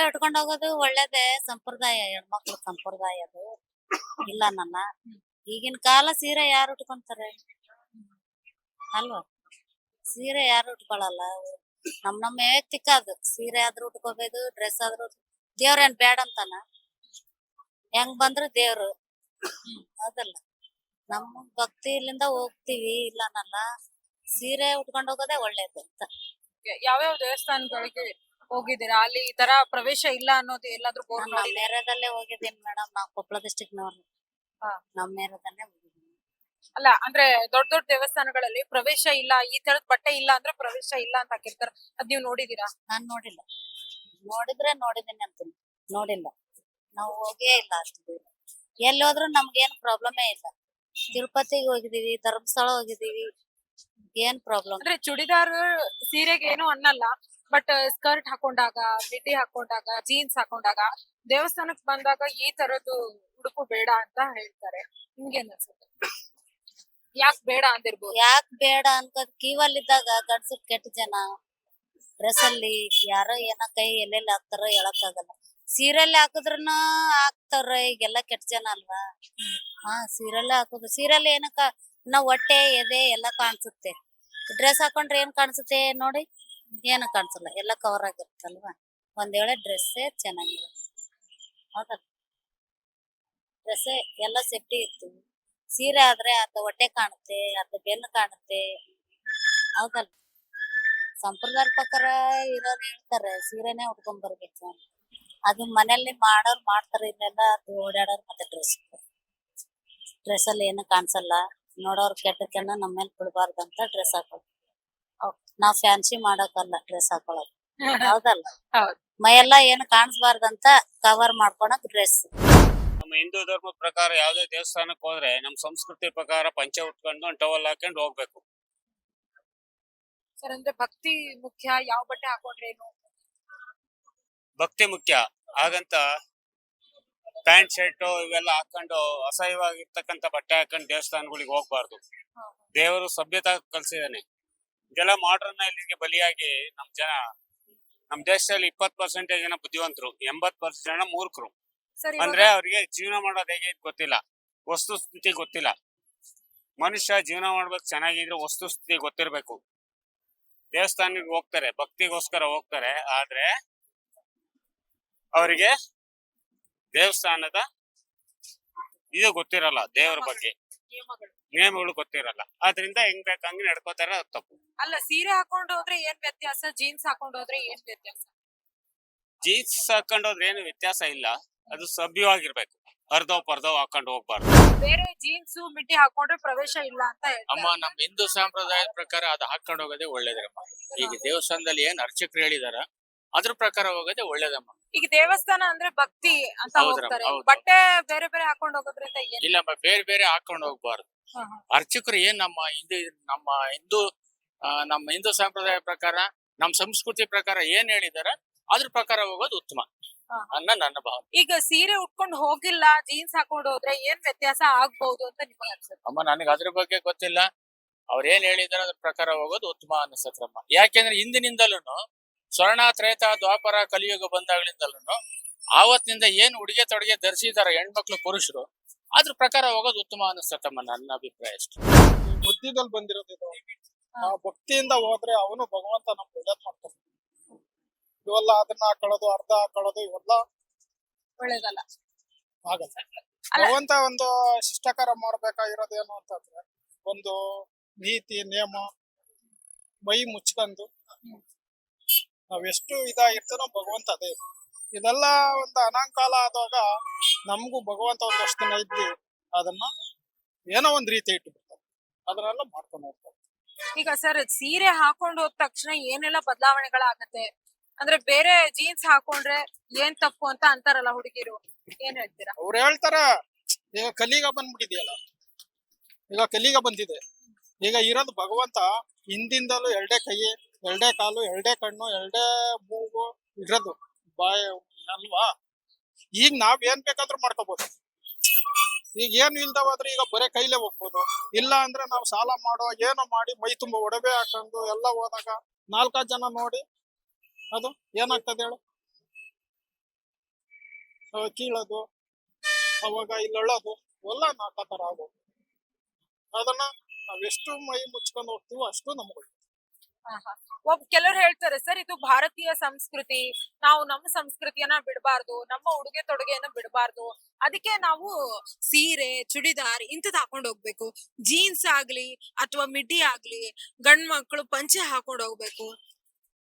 ಸೀರೆ ಉಟ್ಕೊಂಡ್ ಹೋಗೋದು ಒಳ್ಳೇದೇ, ಸಂಪ್ರದಾಯ, ಹೆಣ್ಮಕ್ಳ ಸಂಪ್ರದಾಯ ಅದು. ಇಲ್ಲ ನನ್ನ ಈಗಿನ ಕಾಲ ಸೀರೆ ಯಾರು ಉಟ್ಕೊಂತಾರೆ ಅಲ್ವಾ? ಸೀರೆ ಯಾರು ಉಟ್ಕೊಳಲ್ಲ. ನಮ್ಮ ವೈಯಕ್ತಿಕ ಅದು. ಸೀರೆ ಆದ್ರೂ ಉಟ್ಕೋಬೇಕು, ಡ್ರೆಸ್ ಆದ್ರೂ ದೇವ್ರೇನ್ ಬೇಡ ಅಂತಾನ? ಹೆಂಗ್ ಬಂದ್ರು ದೇವ್ರು. ಅದಲ್ಲ, ನಮ್ಮ ಭಕ್ತಿಲಿಂದ ಹೋಗ್ತಿವಿ, ಇಲ್ಲ ನನ್ನ ಸೀರೆ ಉಟ್ಕೊಂಡ್ ಹೋಗೋದೇ ಒಳ್ಳೇದು ಅಂತ. ಯಾವ್ಯಾವ ದೇವಸ್ಥಾನಗಳಿಗೆ ಹೋಗಿದ್ದೀರಾ? ಅಲ್ಲಿ ಈ ತರ ಪ್ರವೇಶ ಇಲ್ಲ ಅನ್ನೋದು ಎಲ್ಲಾದ್ರೂ ಬೋರ್ಡ್ ನಮ್ಮ ನೋಡಿದ್ದೀರಾ? ಏರಿಯಾದಲ್ಲೇ ಹೋಗಿದ್ದೀನಿ ಮೇಡಮ್, ನಾವು ಕೊಪ್ಪಳ ಡಿಸ್ಟಿಕ್ನವ್ರು. ಹಾ. ನಮ್ಮ ಏರಿಯಾದಲ್ಲೇ ಹೋಗಿದ್ದೀನಿ. ಅಲ್ಲ ಅಂದ್ರೆ ದೊಡ್ಡ ದೊಡ್ಡ ದೇವಸ್ಥಾನಗಳಲ್ಲಿ ಪ್ರವೇಶ ಇಲ್ಲ, ಈ ತರದ್ ಬಟ್ಟೆ ಇಲ್ಲ ಅಂದ್ರೆ ಪ್ರವೇಶ ಇಲ್ಲ ಅಂತ ಹಾಕಿರ್ತಾರ. ಅದ್ ನೀವು ನೋಡಿದೀರಾ? ನಾನ್ ನೋಡಿಲ್ಲ. ನೋಡಿದ್ರೆ ನೋಡಿದ್ದೀನಿ ಅಂತೀನಿ, ನೋಡಿಲ್ಲ. ನಾವು ಹೋಗೇ ಇಲ್ಲ ಅಷ್ಟು ದೂರ. ಎಲ್ಲಿ ಹೋದ್ರು ನಮ್ಗೇನ್ ಪ್ರಾಬ್ಲಮೇ ಇಲ್ಲ. ತಿರುಪತಿಗೆ ಹೋಗಿದೀವಿ, ಧರ್ಮಸ್ಥಳ ಹೋಗಿದೀವಿ, ಏನ್ ಪ್ರಾಬ್ಲಮ್? ಅಂದ್ರೆ ಚೂಡಿದಾರ್ ಸೀರೆಗೆ ಏನು ಅನ್ನಲ್ಲ, ಬಟ್ ಸ್ಕರ್ಟ್ ಹಾಕೊಂಡಾಗ, ಮಿಡ್ಡಿ ಹಾಕೊಂಡಾಗ, ಜೀನ್ಸ್ ಹಾಕೊಂಡಾಗ, ದೇವಸ್ಥಾನಕ್ ಬಂದಾಗ ಈ ತರದ್ದು ಉಡುಪು ಬೇಡ ಅಂತ ಹೇಳ್ತಾರೆ. ನಿಮ್ಗೇನ್ ಅನ್ಸುತ್ತೆ? ಯಾಕೆ ಬೇಡ ಅಂದಿರ್ಬೋದು? ಯಾಕ್ ಬೇಡ ಅನ್ಕೋದ್, ಕೀವಲ್ಲಿದ್ದಾಗ ಗಂಡ್ಸರ್ ಕೆಟ್ಟ ಜನ, ಡ್ರೆಸ್ ಅಲ್ಲಿ ಯಾರೋ ಏನೋ ಕೈ ಎಲ್ಲೆಲ್ಲಿ ಹಾಕ್ತಾರೋ ಹೇಳಕ್ಕಾಗಲ್ಲ. ಸೀರೆಲ್ಲಿ ಹಾಕಿದ್ರುನು ಹಾಕ್ತಾರ, ಈಗೆಲ್ಲ ಕೆಟ್ಟ ಜನ ಅಲ್ವಾ? ಹಾ, ಸೀರೆಲ್ಲೇ ಹಾಕೋದು. ಸೀರೆಲ್ಲಿ ಏನಕ್ಕ ನಾವ್ ಹೊಟ್ಟೆ ಎದೆ ಎಲ್ಲ ಕಾಣಿಸುತ್ತೆ. ಡ್ರೆಸ್ ಹಾಕೊಂಡ್ರೆ ಏನ್ ಕಾಣಿಸುತ್ತೆ ನೋಡಿ? ಏನು ಕಾಣಿಸಲ್ಲ, ಎಲ್ಲ ಕವರ್ ಆಗಿರುತ್ತಲ್ವಾ? ಒಂದ್ ವೇಳೆ ಡ್ರೆಸ್ಸೇ ಚೆನ್ನಾಗಿರುತ್ತೆ, ಹೌದಲ್ಲ? ಡ್ರೆಸ್ಸೇ ಎಲ್ಲ ಸೇಫ್ಟಿ ಇತ್ತು. ಸೀರೆ ಆದ್ರೆ ಅರ್ಧ ಹೊಟ್ಟೆ ಕಾಣುತ್ತೆ, ಅರ್ಧ ಬೆನ್ನು ಕಾಣುತ್ತೆ, ಹೌದಲ್ಲ? ಸಂಪ್ರದಾಯ ಪ್ರಕಾರ ಇರೋರು ಹೇಳ್ತಾರೆ ಸೀರೆನೇ ಉಟ್ಕೊಂಡ್ ಬರ್ಬೇಕು. ಅದು ಮನೇಲಿ ಮಾಡೋರು ಮಾಡ್ತಾರೆ, ಇಲ್ಲೆಲ್ಲ ಓಡಾಡೋರು ಮತ್ತೆ ಡ್ರೆಸ್ ಅಲ್ಲಿ ಏನು ಕಾಣಿಸಲ್ಲ. ನೋಡೋರ್ ಕೆಟ್ಟತನ ನಮ್ಮ ಮೇಲೆ ಬಿಡಬಾರ್ದು ಅಂತ ಡ್ರೆಸ್ ಹಾಕೋದು. ನಾವ್ ಫ್ಯಾನ್ಸಿ ಮಾಡೋಕಲ್ಲ ಡ್ರೆಸ್ ಹಾಕೊಳ್ಳೋದು, ಹೌದಲ್ಲ? ಹೌದು. ಮೈಯೆಲ್ಲ ಏನು ಕಾಣಿಸ್ಬಾರ್ದಂತ ಕವರ್ ಮಾಡ್ಕೊಳಕ್ ಡ್ರೆಸ್. ನಮ್ಮ ಹಿಂದೂ ಧರ್ಮದ ಪ್ರಕಾರ ಯಾವ್ದೇ ದೇವಸ್ಥಾನಕ್ಕೆ ಹೋದ್ರೆ ನಮ್ ಸಂಸ್ಕೃತಿ ಪ್ರಕಾರ ಪಂಚೆ ಉಟ್ಕೊಂಡು ಒಂದು ಟವಲ್ ಹಾಕೊಂಡು ಹೋಗ್ಬೇಕು. ಸರ್ ಅಂದ್ರೆ ಭಕ್ತಿ ಮುಖ್ಯ, ಯಾವ ಬಟ್ಟೆ ಹಾಕೊಂಡ್ರೆ ಏನು? ಭಕ್ತಿ ಮುಖ್ಯ. ಹಾಗಂತ ಪ್ಯಾಂಟ್ ಶರ್ಟ್ ಇವೆಲ್ಲ ಹಾಕೊಂಡು ಅಸಹ್ಯವಾಗಿರ್ತಕ್ಕಂಥ ಬಟ್ಟೆ ಹಾಕೊಂಡು ದೇವಸ್ಥಾನಗಳಿಗೆ ಹೋಗ್ಬಾರ್ದು. ದೇವರು ಸಭ್ಯತೆ ಕಲ್ಸಿದಾನೆ. ಇದೆಲ್ಲ ಮಾಡರ್ನ್ ಇಲ್ಲಿಗೆ ಬಲಿಯಾಗಿ ನಮ್ ದೇಶದಲ್ಲಿ 20% ಜನ ಬುದ್ಧಿವಂತರು, 80% ಜನ ಮೂರ್ಖರು. ಸರ್ ಅಂದ್ರೆ ಅವ್ರಿಗೆ ಜೀವನ ಮಾಡೋದು ಹೇಗೆ ಗೊತ್ತಿಲ್ಲ, ವಸ್ತು ಸ್ಥಿತಿ ಗೊತ್ತಿಲ್ಲ. ಮನುಷ್ಯ ಜೀವನ ಮಾಡ್ಬೇಕು ಚೆನ್ನಾಗಿದ್ರೆ ವಸ್ತು ಸ್ಥಿತಿ ಗೊತ್ತಿರ್ಬೇಕು. ದೇವಸ್ಥಾನಕ್ಕೆ ಹೋಗ್ತಾರೆ, ಭಕ್ತಿಗೋಸ್ಕರ ಹೋಗ್ತಾರೆ, ಆದ್ರೆ ಅವರಿಗೆ ದೇವಸ್ಥಾನದ ಇದು ಗೊತ್ತಿರಲ್ಲ, ದೇವರ ಬಗ್ಗೆ ನಿಯಮಗಳು. ನಿಯಮಗಳು ಗೊತ್ತಿರಲ್ಲ. ಆದ್ರಿಂದ ಹೆಂಗ್ ಬೇಕಂಗ್ ನಡ್ಕೋತಾರೆ, ಅದು ತಪ್ಪು. ಅಲ್ಲ, ಸೀರೆ ಹಾಕೊಂಡು ಹೋದ್ರೆ ಏನ್ ವ್ಯತ್ಯಾಸ, ಜೀನ್ಸ್ ಹಾಕೊಂಡು ಹೋದ್ರೆ ಏನ್ ವ್ಯತ್ಯಾಸ? ಜೀನ್ಸ್ ಹಾಕೊಂಡೋದ್ರೆ ಏನು ವ್ಯತ್ಯಾಸ ಇಲ್ಲ, ಅದು ಸಭ್ಯವಾಗಿರ್ಬೇಕು. ಅರ್ಧವ್ ಪರ್ಧವ್ ಹಾಕೊಂಡು ಹೋಗ್ಬಾರ್ದು. ಬೇರೆ ಜೀನ್ಸ್ ಮಿಡ್ಡಿ ಹಾಕೊಂಡ್ರೆ ಪ್ರವೇಶ ಇಲ್ಲ ಅಂತ ಅಮ್ಮ, ಹೇಳ್ತಾರೆ. ನಮ್ ಹಿಂದೂ ಸಂಪ್ರದಾಯದ ಪ್ರಕಾರ ಅದು ಹಾಕೊಂಡು ಹೋಗೋದೇ ಒಳ್ಳೇದಮ್ಮ. ಈಗ ದೇವಸ್ಥಾನದಲ್ಲಿ ಏನ್ ಅರ್ಚಕರು ಹೇಳಿದಾರ ಅದ್ರ ಪ್ರಕಾರ ಹೋಗೋದೇ ಒಳ್ಳೇದಮ್ಮ. ಈಗ ದೇವಸ್ಥಾನ ಅಂದ್ರೆ ಭಕ್ತಿ ಅಂತ ಹೌದ್ರಮ್ಮ, ಹೋಗ್ತಾರೆ, ಹೌದು. ಬಟ್ಟೆ ಬೇರೆ ಬೇರೆ ಹಾಕೊಂಡು ಹೋಗೋದ್ರಿಂದ ಏನ್? ಇಲ್ಲಮ್ಮ, ಬೇರೆ ಬೇರೆ ಹಾಕೊಂಡು ಹೋಗ್ಬಾರ್ದು. ಹಾ, ಹಾ. ಅರ್ಚಕರು ಏನ್ ನಮ್ಮ ಹಿಂದೂ ಸಂಪ್ರದಾಯ ಪ್ರಕಾರ, ನಮ್ ಸಂಸ್ಕೃತಿ ಪ್ರಕಾರ ಏನ್ ಹೇಳಿದಾರ ಅದ್ರ ಪ್ರಕಾರ ಹೋಗೋದು ಉತ್ತಮ ಹಾ. ಅನ್ನೋ ನನ್ನ ಭಾವನೆ. ಈಗ ಸೀರೆ ಉಟ್ಕೊಂಡು ಹೋಗಿಲ್ಲ, ಜೀನ್ಸ್ ಹಾಕೊಂಡು ಹೋದ್ರೆ ಏನ್ ವ್ಯತ್ಯಾಸ ಆಗ್ಬಹುದು ಅಂತ ನಿಮಗೆ ಅನ್ಸುತ್ತೆ? ಅಮ್ಮ, ನನಗೆ ಅದ್ರ ಬಗ್ಗೆ ಗೊತ್ತಿಲ್ಲ. ಅವ್ರ ಏನ್ ಹೇಳಿದಾರ ಅದ್ರ ಪ್ರಕಾರ ಹೋಗೋದು ಉತ್ತಮ ಅನಿಸತ್ರಮ್ಮ. ಯಾಕೆಂದ್ರೆ ಹಿಂದಿನಿಂದಲೂ ಸ್ವರ್ಣ, ತ್ರೇತ, ದ್ವಾಪರ, ಕಲಿಯುಗ ಬಂದಾಗ್ಲಿಂದಲೂ ಆವತ್ತಿನಿಂದ ಏನ್ ಉಡುಗೆ ತೊಡುಗೆ ಧರಿಸಿದಾರ ಹೆಣ್ಮಕ್ಳು ಪುರುಷರು, ಅದ್ರ ಪ್ರಕಾರ ಹೋಗೋದು ಉತ್ತಮ ಅನಿಸ್ತಮ್ಮ, ನನ್ನ ಅಭಿಪ್ರಾಯ ಅಷ್ಟೇ. ಬುದ್ಧಿದಲ್ಲಿ ಬಂದಿರೋದು ಇದು. ನಾವು ಭಕ್ತಿಯಿಂದ ಹೋದ್ರೆ ಅವನು ಭಗವಂತ ನಮ್ಗೆ ಒಳ್ಳೇದ್ ಮಾಡ್ತಾನೆ. ಇವೆಲ್ಲ ಅದನ್ನ ಹಾಕೊಳ್ಳೋದು, ಅರ್ಧ ಹಾಕೊಳ್ಳೋದು, ಇವೆಲ್ಲ ಒಳ್ಳೇದಲ್ಲ. ಆಗಲ್ಲ. ಭಗವಂತ ಒಂದು ಶಿಷ್ಟಾಚಾರ ಮಾಡ್ಬೇಕಾಗಿರೋದು ಏನು ಅಂತಂದ್ರೆ, ಒಂದು ನೀತಿ ನಿಯಮ, ಮೈ ಮುಚ್ಕೊಂಡು ನಾವೆಷ್ಟು ಇದಾಗಿರ್ತಾನೋ ಭಗವಂತ ಅದೇ ಇದೆ. ಇದೆಲ್ಲ ಒಂದು ಅನಾಂಕಾಲ ಆದಾಗ ನಮಗೂ ಭಗವಂತ ಒಂದಷ್ಟು ದಿನ ಇದ್ದು ಅದನ್ನ ಏನೋ ಒಂದ್ ರೀತಿ ಇಟ್ಟುಬಿಡ್ತಾರೆ, ಅದನ್ನೆಲ್ಲ ಮಾಡ್ಕೊಂಡು ಹೋಗ್ತಾರೆ. ಈಗ ಸರ್, ಸೀರೆ ಹಾಕೊಂಡು ಹೋದ ತಕ್ಷಣ ಏನೆಲ್ಲ ಬದಲಾವಣೆಗಳಾಗತ್ತೆ? ಅಂದ್ರೆ ಬೇರೆ ಜೀನ್ಸ್ ಹಾಕೊಂಡ್ರೆ ಏನ್ ತಪ್ಪು ಅಂತ ಅಂತಾರಲ್ಲ ಹುಡುಗಿರು, ಏನ್ ಹೇಳ್ತೀರಾ? ಅವ್ರು ಹೇಳ್ತಾರ, ಈಗ ಕಲಿಗ ಬಂದ್ಬಿಟ್ಟಿದೆಯಲ್ಲ, ಈಗ ಕಲಿಗ ಬಂದಿದೆ. ಈಗ ಇರೋದು ಭಗವಂತ ಹಿಂದಿಂದಲೂ ಎರಡೇ ಕೈ, ಎರಡೇ ಕಾಲು, ಎರಡೇ ಕಣ್ಣು, ಎರಡೇ ಮೂಗು ಇರೋದು ಬಾಯ ಅಲ್ವಾ? ಈಗ ನಾವ್ ಏನ್ ಬೇಕಾದ್ರೂ ಮಾಡ್ಕೋಬಹುದು. ಈಗ ಏನು ಇಲ್ದವಾದ್ರೆ ಈಗ ಬರೇ ಕೈಲೇ ಹೋಗ್ಬೋದು. ಇಲ್ಲ ಅಂದ್ರೆ ನಾವು ಸಾಲ ಮಾಡೋ ಏನೋ ಮಾಡಿ ಮೈ ತುಂಬ ಒಡವೆ ಹಾಕೊಂಡು ಎಲ್ಲ ಹೋದಾಗ 4 ಜನ ನೋಡಿ ಅದು ಏನಾಗ್ತದೆ ಹೇಳು? ಕೀಳೋದು, ಅವಾಗ ಇಲ್ಲಿ ಅಳ್ಳೋದು ಎಲ್ಲ ನಾಟಕರ ಆಗೋದು. ಅದನ್ನ ನಾವೆಷ್ಟು ಮೈ ಮುಚ್ಕೊಂಡು ಹೋಗ್ತೀವೋ ಅಷ್ಟು ನಮ್ಗೆ. ಕೆಲವರು ಹೇಳ್ತಾರೆ ಸರ್, ಇದು ಭಾರತೀಯ ಸಂಸ್ಕೃತಿ, ನಾವು ನಮ್ಮ ಸಂಸ್ಕೃತಿಯನ್ನ ಬಿಡಬಾರ್ದು, ನಮ್ಮ ಉಡುಗೆ ತೊಡುಗೆಯನ್ನ ಬಿಡಬಾರ್ದು, ಅದಕ್ಕೆ ನಾವು ಸೀರೆ ಚೂಡಿದಾರ್ ಇಂಥದ್ ಹಾಕೊಂಡ್ ಹೋಗ್ಬೇಕು, ಜೀನ್ಸ್ ಆಗ್ಲಿ ಅಥವಾ ಮಿಡ್ಡಿ ಆಗ್ಲಿ, ಗಂಡ್ ಮಕ್ಳು ಪಂಚೆ ಹಾಕೊಂಡ್ ಹೋಗ್ಬೇಕು.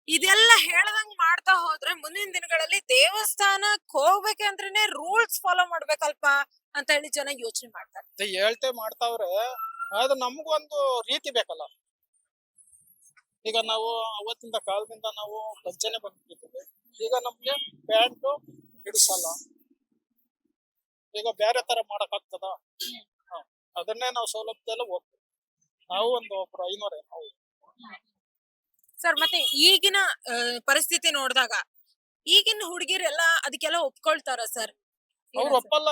ಇದೆಲ್ಲ ಹೇಳ್ದಂಗ್ ಮಾಡ್ತಾ ಹೋದ್ರೆ ಮುಂದಿನ ದಿನಗಳಲ್ಲಿ ದೇವಸ್ಥಾನಕ್ ಹೋಗ್ಬೇಕಂದ್ರೆ ರೂಲ್ಸ್ ಫಾಲೋ ಮಾಡ್ಬೇಕಲ್ಪ ಅಂತ ಹೇಳಿ ಜನ ಯೋಚನೆ ಮಾಡ್ತಾರೆ. ಹೇಳ್ತೆ ಮಾಡ್ತಾವ್ರೆ, ಆದ್ರೆ ನಮಗೊಂದು ರೀತಿ ಬೇಕಲ್ಲ. ಈಗ ನಾವು ಅವತ್ತಿಂದ ಕಾಲದಿಂದ ನಾವು ಪಂಚನೆ ಬಂದ್ಬಿಟ್ಟಿದ್ದೀವಿ. ಈಗ ನಮ್ಗೆ ಪ್ಯಾಂಟು ಹಿಡಿಸಲ್ಲ. ಈಗ ಬೇರೆ ತರ ಮಾಡಕ್ ಆಗ್ತದ? ಅದನ್ನೇ ನಾವು ಸೌಲಭ್ಯದಲ್ಲ ಹೋಗ್ತೀವಿ. ನಾವು ಒಬ್ರು 500 ನಾವು. ಸರ್, ಮತ್ತೆ ಈಗಿನ ಪರಿಸ್ಥಿತಿ ನೋಡಿದಾಗ ಈಗಿನ ಹುಡುಗಿರೆಲ್ಲ ಅದಕ್ಕೆಲ್ಲ ಒಪ್ಕೊಳ್ತಾರ ಸರ್? ಅವ್ರು ಒಪ್ಪಲ್ಲ.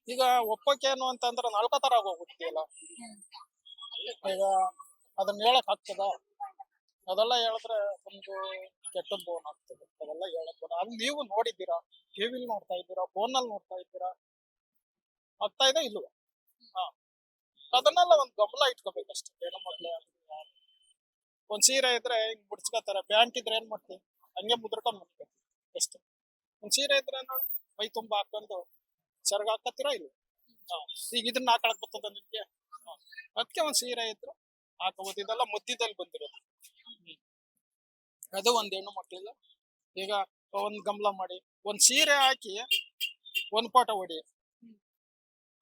ಈಗ ಒಪ್ಪಕ್ಕೇನು ಅಂತಂದ್ರೆ ನಾಲ್ಕ ತರ ಆಗೋಗ್ಬಿಟ್ಟಿದೆಯಲ್ಲ. ಈಗ ಅದನ್ನ ಹೇಳಕ್ ಆಗ್ತದ? ಅದೆಲ್ಲ ಹೇಳಿದ್ರೆ ಒಂದು ಕೆಟ್ಟ ಬೋನ್ ಆಗ್ತದೆ. ಅದೆಲ್ಲ ಹೇಳಕ್ ಅದು ನೀವು ನೋಡಿದ್ದೀರಾ, ಟಿವಿಲಿ ನೋಡ್ತಾ ಇದ್ದೀರಾ, ಫೋನ್ ನಲ್ಲಿ ನೋಡ್ತಾ ಇದ್ದೀರಾ, ಆಗ್ತಾ ಇದೆ ಇಲ್ವ? ಅದನ್ನೆಲ್ಲ ಒಂದ್ ಗಮನ ಇಟ್ಕೋಬೇಕಷ್ಟೇ. ಹೆಣ್ಣು ಮಕ್ಳು ಒಂದ್ ಸೀರೆ ಇದ್ರೆ ಹಿಂಗ್ ಮುಡ್ಸ್ಕೊತಾರೆ, ಪ್ಯಾಂಟ್ ಇದ್ರೆ ಏನ್ ಮಾಡ್ತೀವಿ? ಹಂಗೆ ಮುದ್ರಕೊಂಡ್ ಮಾಡ್ತೀವಿ ಅಷ್ಟೇ. ಒಂದ್ ಸೀರೆ ಇದ್ರೆ ನೋಡಿ ಮೈ ತುಂಬಾ ಹಾಕೊಂಡು ಸೆರಗ ಹಾಕತ್ತೀರಾ ಇಲ್ಲ? ಈಗ ಇದನ್ನ ಹಾಕೊಳಕ್ ಬರ್ತದ ನಿಮ್ಗೆ? ಅದಕ್ಕೆ ಒಂದ್ ಸೀರೆ ಇದ್ರೆ ಹಾಕೋಬಹುದು. ಇದೆಲ್ಲ ಮಧ್ಯದಲ್ಲಿ ಬಂದಿರೋದು. ಅದು ಒಂದ್ ಹೆಣ್ಣು ಮಕ್ಳಿಗೆ ಈಗ ಒಂದ್ ಗಮಲ ಮಾಡಿ ಒಂದ್ ಸೀರೆ ಹಾಕಿ ಒಂದ್ ಫೋಟೋ ಹೊಡಿ,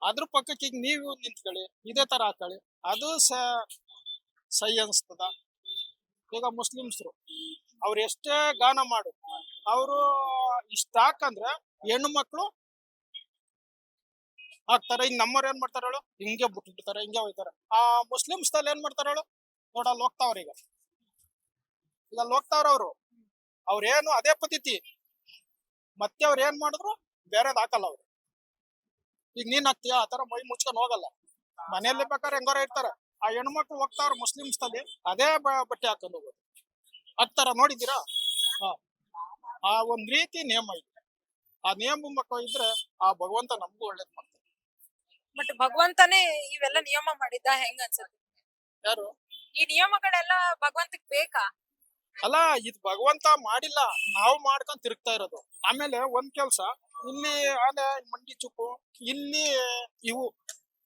ಅದ್ರ ಪಕ್ಕಕ್ಕೆ ಈಗ ನೀವು ನಿಂತ್ಕೊಳ್ಳಿ, ಇದೇ ತರ ಹಾಕೊಳ್ಳಿ, ಅದು ಸೈ ಅನ್ಸ್ತದ. ಈಗ ಮುಸ್ಲಿಮ್ಸ್ರು ಅವ್ರು ಎಷ್ಟೇ ಗಾನ ಮಾಡು, ಅವರು ಇಷ್ಟ ಹಾಕಂದ್ರೆ ಹೆಣ್ಣು ಮಕ್ಳು ಹಾಕ್ತಾರೆ. ಈಗ ನಮ್ಮವ್ರು ಏನ್ ಮಾಡ್ತಾರ ಹೇಳು? ಹಿಂಗೆ ಬಿಟ್ಬಿಡ್ತಾರೆ, ಹಿಂಗೆ ಹೋಗ್ತಾರೆ. ಆ ಮುಸ್ಲಿಮ್ಸ್ ದಲ್ಲಿ ಏನ್ ಮಾಡ್ತಾರ ಹೇಳು? ನೋಡಲ್ಲಿ ಹೋಗ್ತಾವ್ರ. ಈಗ ಅಲ್ಲಿ ಹೋಗ್ತಾವ್ರ ಅವ್ರೇನು ಅದೇ ಪದ್ಧತಿ. ಮತ್ತೆ ಅವ್ರು ಏನ್ ಮಾಡಿದ್ರು ಬೇರೆದ್ ಹಾಕಲ್ಲ ಅವ್ರು. ಈಗ ನೀನ್ ಹಾಕ್ತೀಯ ಆ ತರ ಮೈ ಮುಚ್ಕೊಂಡ್ ಹೋಗಲ್ಲ. ಮನೆಯಲ್ಲಿ ಬೇಕಾದ್ರೆ ಹೆಂಗಾರ ಇರ್ತಾರೆ. ಆ ಹೆಣ್ಮಕ್ಳು ಹೋಗ್ತಾವ್ರ ಮುಸ್ಲಿಮ್ಸ್ ದಲ್ಲಿ ಅದೇ ಬಟ್ಟೆ ಹಾಕೊಂಡು ಹೋಗೋದು. ಹಾಕ್ತಾರ, ನೋಡಿದ್ದೀರಾ? ಆ ಒಂದ್ ರೀತಿ ನಿಯಮ ಇದೆ. ಆ ನಿಯಮ ಮಕ್ಕಳು ಇದ್ರೆ ಆ ಭಗವಂತ ನಮಗೂ ಒಳ್ಳೇದ್ ಮಾಡ್ತಾರೆ. ಬಟ್ ಭಗವಂತನೇ ಇವೆಲ್ಲ ನಿಯಮ ಮಾಡಿದ್ದ ಹೆಂಗ ಅನ್ಸುತ್ತೆ? ಯಾರು ಈ ನಿಯಮಗಳೆಲ್ಲ ಭಗವಂತಕ್ ಬೇಕಾ? ಅಲ್ಲ, ಇದು ಭಗವಂತ ಮಾಡಿಲ್ಲ, ನಾವು ಮಾಡ್ಕೊಂಡ್ ತಿರುಗ್ತಾ ಇರೋದು. ಆಮೇಲೆ ಒಂದ್ ಕೆಲ್ಸ, ಇಲ್ಲಿ ಆನೆ ಮಂಡಿ ಚುಪ್ಪು, ಇಲ್ಲಿ ಇವು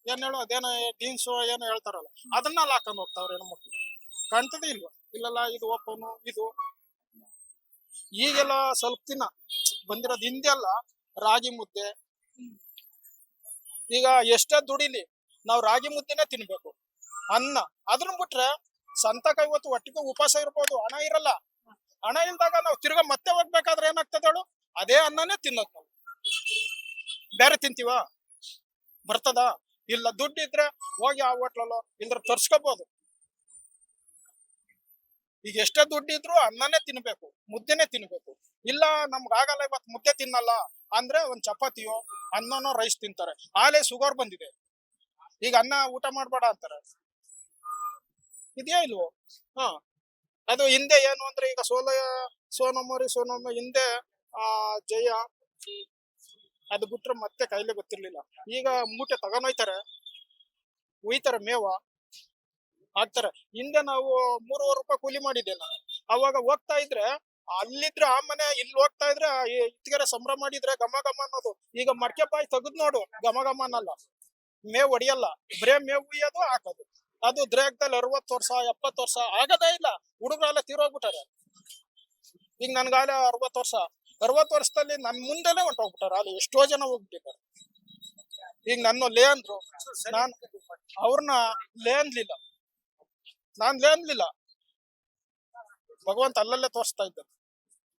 ಏನ್ ಹೇಳೋ ಅದೇನೋ ಜೀನ್ಸ್ ಏನೋ ಹೇಳ್ತಾರಲ್ಲ, ಅದನ್ನೆಲ್ಲ ಹಾಕೊಂಡ್ ಹೋಗ್ತಾವ್ರ ಹೆಣ್ಮಕ್ಳು. ಕಾಣ್ತದೆ ಇಲ್ವಾ? ಇಲ್ಲಲ್ಲ, ಇದು ಓಪನು ಇದು. ಈಗೆಲ್ಲ ಸ್ವಲ್ಪ ದಿನ ಬಂದಿರೋದು. ಹಿಂದೆ ಎಲ್ಲ ರಾಗಿ ಮುದ್ದೆ. ಈಗ ಎಷ್ಟೇ ದುಡಿಲಿ ನಾವು ರಾಗಿ ಮುದ್ದೆನೆ ತಿನ್ಬೇಕು. ಅನ್ನ ಅದನ್ನ ಬಿಟ್ರೆ ಸಂತಕ ಇವತ್ತು ಒಟ್ಟಿಗೆ ಉಪವಾಸ ಇರ್ಬೋದು, ಹಣ ಇರಲ್ಲ. ಹಣ ಇಲ್ದಾಗ ನಾವು ತಿರ್ಗಾ ಮತ್ತೆ ಹೋಗ್ಬೇಕಾದ್ರೆ ಏನಾಗ್ತದೆ ಹೇಳು? ಅದೇ ಅನ್ನನೇ ತಿನ್ನೋದು ನಾವು. ಬೇರೆ ತಿಂತೀವ? ಬರ್ತದ? ಇಲ್ಲ. ದುಡ್ಡು ಇದ್ರೆ ಹೋಗಿ ಆ ಹೋಟ್ಲಲ್ಲೋ ಇಲ್ದ್ರ ತರ್ಸ್ಕೋಬಹುದು. ಈಗ ಎಷ್ಟೇ ದುಡ್ಡು ಇದ್ರು ಅನ್ನನೇ ತಿನ್ಬೇಕು, ಮುದ್ದೆನೆ ತಿನ್ಬೇಕು. ಇಲ್ಲ ನಮ್ಗೆ ಆಗಲ್ಲ ಇವತ್ತು ಮುದ್ದೆ ತಿನ್ನಲ್ಲ ಅಂದ್ರೆ ಒಂದ್ ಚಪಾತಿಯೋ ಅನ್ನನೋ ರೈಸ್ ತಿಂತಾರೆ. ಆಲೇ ಶುಗರ್ ಬಂದಿದೆ, ಈಗ ಅನ್ನ ಊಟ ಮಾಡ್ಬೇಡ ಅಂತಾರೆ. ಇದೆಯಾ ಇಲ್ವೋ? ಅದು ಹಿಂದೆ ಏನು ಅಂದ್ರೆ ಈಗ ಸೋನಮ್ಮ ಹಿಂದೆ ಜಯ ಅದು ಬಿಟ್ರೆ ಮತ್ತೆ ಕೈಲೇ ಗೊತ್ತಿರ್ಲಿಲ್ಲ. ಈಗ ಮೂಟೆ ತಗೊಂಡೋಯ್ತಾರೆ, ಒಯ್ತಾರೆ ಮೇವ ಹಾಕ್ತಾರೆ. ಹಿಂದೆ ನಾವು 3,000 ರೂಪಾಯಿ ಕೂಲಿ ಮಾಡಿದ್ದೆ ನಾನು. ಅವಾಗ ಹೋಗ್ತಾ ಇದ್ರೆ ಅಲ್ಲಿದ್ರೆ ಆ ಮನೆ, ಇಲ್ಲಿ ಹೋಗ್ತಾ ಇದ್ರೆ ಇತ್ತಿಗೆರೆ ಸಂಭ್ರಮ ಮಾಡಿದ್ರೆ ಘಮ ಘಮ ಅನ್ನೋದು. ಈಗ ಮಡ್ಕೆ ಬಾಯಿ ತೆಗೆದ್ ನೋಡು, ಘಮ ಘಮ ಅನ್ನಲ್ಲ. ಮೇವ್ ಹೊಡಿಯಲ್ಲ, ಬರೇ ಮೇವ್ ಉಯ್ಯೋದು ಹಾಕೋದು. ಅದು ದ್ರೇಗದಲ್ಲಿ 60 ವರ್ಷ 70 ವರ್ಷ ಆಗದೇ ಇಲ್ಲ. ಹುಡುಗರೆಲ್ಲ ತೀರೋಗ್ಬಿಟ್ಟಾರೆ. ಈಗ ನನ್ಗಾಲ 60 ವರ್ಷ. 60 ವರ್ಷದಲ್ಲಿ ನನ್ ಮುಂದೆನೆ ಹೊಂಟೋಗ್ಬಿಟ್ಟಾರೆ. ಅಲ್ಲಿ ಎಷ್ಟೋ ಜನ ಹೋಗ್ಬಿಟ್ಟಿದ್ದಾರೆ. ಈಗ ನನ್ನ ಲೇ ಅಂದ್ರು, ನಾನ್ ಅವ್ರನ್ನ ಲೇ ಅನ್ಲಿಲ್ಲ, ನಾನ್ ಲೇ ಅನ್ಲಿಲ್ಲ. ಭಗವಂತ ಅಲ್ಲಲ್ಲೇ ತೋರಿಸ್ತಾ ಇದ್ದ.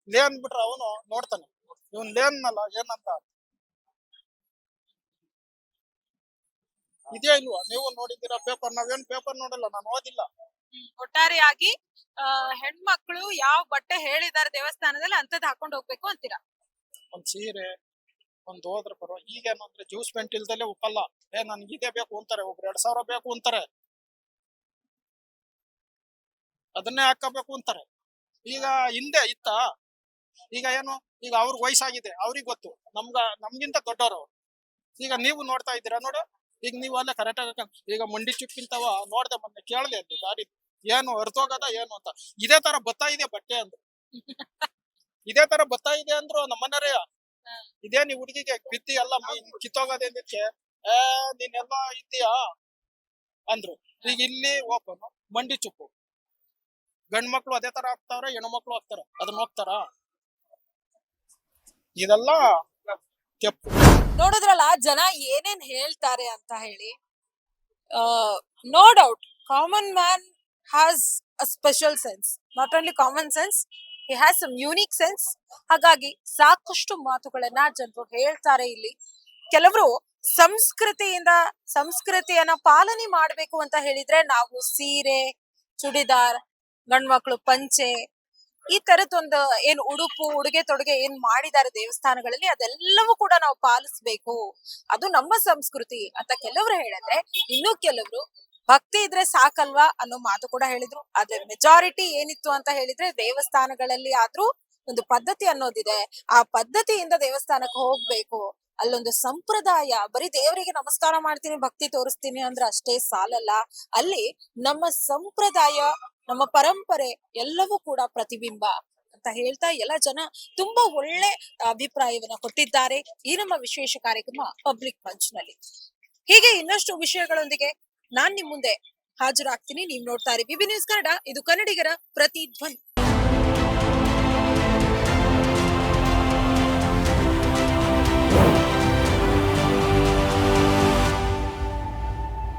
ಲೇ ಅಂದ್ಬಿಟ್ರೆ ಅವನು ನೋಡ್ತಾನೆ, ಇವನ್ ಲೇ ಅನ್ನಲ್ಲ ಏನಂತ. ಇದೇ ಇಲ್ವಾ? ನೀವು ನೋಡಿದ್ದೀರಾ ಪೇಪರ್? ನಾವೇನ್ ಪೇಪರ್ ನೋಡಲ್ಲ, ನಾನು ಓದಿಲ್ಲ. ಒಟ್ಟಾರೆಯಾಗಿ ಹೆಣ್ಮಕ್ಳು ಯಾವ ಬಟ್ಟೆ ಹೇಳಿದಾರೆ ದೇವಸ್ಥಾನದಲ್ಲಿ ಅಂತದ್ ಹಾಕೊಂಡ್ ಹೋಗ್ಬೇಕು ಅಂತೀರಾ? ಒಂದ್ ಸೀರೆ ಒಂದ್ ಹೋದ್ರ ಪರವ. ಈಗೇನಂದ್ರೆ ಜ್ಯೂಸ್ ಪೆಂಟ್ ಇಲ್ದಲ್ಲೇ ಒಪ್ಪಲ್ಲ. ನನ್ಗೆ ಇದೇ ಬೇಕು ಅಂತಾರೆ, ಒಬ್ರು 2,000 ಬೇಕು ಅಂತಾರೆ, ಅದನ್ನೇ ಹಾಕಬೇಕು ಅಂತಾರೆ. ಈಗ ಹಿಂದೆ ಇತ್ತ ಈಗ ಏನು, ಈಗ ಅವ್ರಿಗೆ ವಯಸ್ಸಾಗಿದೆ, ಅವ್ರಿಗೆ ಗೊತ್ತು, ನಮ್ಗಿಂತ ದೊಡ್ಡವರು. ಈಗ ನೀವು ನೋಡ್ತಾ ಇದ್ದೀರಾ ನೋಡು, ಈಗ ನೀವು ಅಲ್ಲೇ ಕರೆಕ್ಟ್ ಆಗಿ ಈಗ ಮಂಡಿ ಚುಪ್ಪಿಂತವ ನೋಡ್ದೆ, ಮೊನ್ನೆ ಕೇಳ್ದೆ ಅಲ್ಲಿ ಗಾಡಿ ಏನು ಅರ್ತೋಗದ ಏನು ಅಂತ. ಇದೇ ತರ ಬತ್ತಾ ಇದೆ ಬಟ್ಟೆ ಅಂದ್ರು, ಇದೇ ತರ ಬತ್ತಾ ಇದೆ ಅಂದ್ರು ನಮ್ಮನೆರೇ. ಇದೇ ನೀ ಹುಡುಗಿಗೆ ಬಿತ್ತಿ ಎಲ್ಲ ಕಿತ್ತೋಗೋದಕ್ಕೆ ನೀನೆಲ್ಲ ಇದ್ದೀಯಾ ಅಂದ್ರು. ಈಗ ಇಲ್ಲಿ ಓಪನ್ ಮಂಡಿ ಚುಪ್ಪು. ಗಂಡ್ ಮಕ್ಳು ಅದೇ ತರ ಆಗ್ತಾವ್ರೆ, ಹೆಣ್ಣು ಮಕ್ಳು ಆಗ್ತಾರ, ಅದನ್ನ ಹೋಗ್ತಾರ. ಇದೆಲ್ಲ ಕೆಪ್ಪು. ನೋಡಿದ್ರಲ್ಲ ಜನ ಏನೇನ್ ಹೇಳ್ತಾರೆ ಅಂತ ಹೇಳಿ. No doubt common man has a special sense, not only common sense, he has some unique sense. ಹಾಗಾಗಿ ಸಾಕಷ್ಟು ಮಾತುಗಳನ್ನ ಜನರು ಹೇಳ್ತಾರೆ ಇಲ್ಲಿ. ಕೆಲವರು ಸಂಸ್ಕೃತಿಯನ್ನ ಪಾಲನೆ ಮಾಡ್ಬೇಕು ಅಂತ ಹೇಳಿದ್ರೆ ನಾವು ಸೀರೆ, ಚೂಡಿದಾರ್, ಗಂಡ್ಮಕ್ಳು ಪಂಚೆ, ಈ ತರದೊಂದು ಏನ್ ಉಡುಗೆ ತೊಡುಗೆ ಏನ್ ಮಾಡಿದ್ದಾರೆ ದೇವಸ್ಥಾನಗಳಲ್ಲಿ, ಅದೆಲ್ಲವೂ ಕೂಡ ನಾವು ಪಾಲಿಸ್ಬೇಕು, ಅದು ನಮ್ಮ ಸಂಸ್ಕೃತಿ ಅಂತ ಕೆಲವರು ಹೇಳಿದ್ರೆ, ಇನ್ನು ಕೆಲವರು ಭಕ್ತಿ ಇದ್ರೆ ಸಾಕಲ್ವಾ ಅನ್ನೋ ಮಾತು ಕೂಡ ಹೇಳಿದ್ರು. ಆದ್ರೆ ಮೆಜಾರಿಟಿ ಏನಿತ್ತು ಅಂತ ಹೇಳಿದ್ರೆ, ದೇವಸ್ಥಾನಗಳಲ್ಲಿ ಆದ್ರೂ ಒಂದು ಪದ್ಧತಿ ಅನ್ನೋದಿದೆ, ಆ ಪದ್ಧತಿಯಿಂದ ದೇವಸ್ಥಾನಕ್ಕೆ ಹೋಗ್ಬೇಕು, ಅಲ್ಲೊಂದು ಸಂಪ್ರದಾಯ. ಬರೀ ದೇವರಿಗೆ ನಮಸ್ಕಾರ ಮಾಡ್ತೀನಿ, ಭಕ್ತಿ ತೋರಿಸ್ತೀನಿ ಅಂದ್ರೆ ಅಷ್ಟೇ ಸಾಲಲ್ಲ, ಅಲ್ಲಿ ನಮ್ಮ ಸಂಪ್ರದಾಯ, ನಮ್ಮ ಪರಂಪರೆ ಎಲ್ಲವೂ ಕೂಡ ಪ್ರತಿಬಿಂಬ ಅಂತ ಹೇಳ್ತಾ ಎಲ್ಲ ಜನ ತುಂಬಾ ಒಳ್ಳೆ ಅಭಿಪ್ರಾಯವನ್ನ ಕೊಟ್ಟಿದ್ದಾರೆ ಈ ನಮ್ಮ ವಿಶೇಷ ಕಾರ್ಯಕ್ರಮ ಪಬ್ಲಿಕ್ ಮಂಚ್ ನಲ್ಲಿ. ಹೀಗೆ ಇನ್ನಷ್ಟು ವಿಷಯಗಳೊಂದಿಗೆ ನಾನ್ ನಿಮ್ ಮುಂದೆ ಹಾಜರಾಗ್ತೀನಿ. ನೀವ್ ನೋಡ್ತಾ ಇರಿ ವಿಬಿ ನ್ಯೂಸ್ ಕನ್ನಡ, ಇದು ಕನ್ನಡಿಗರ ಪ್ರತಿಧ್ವನಿ.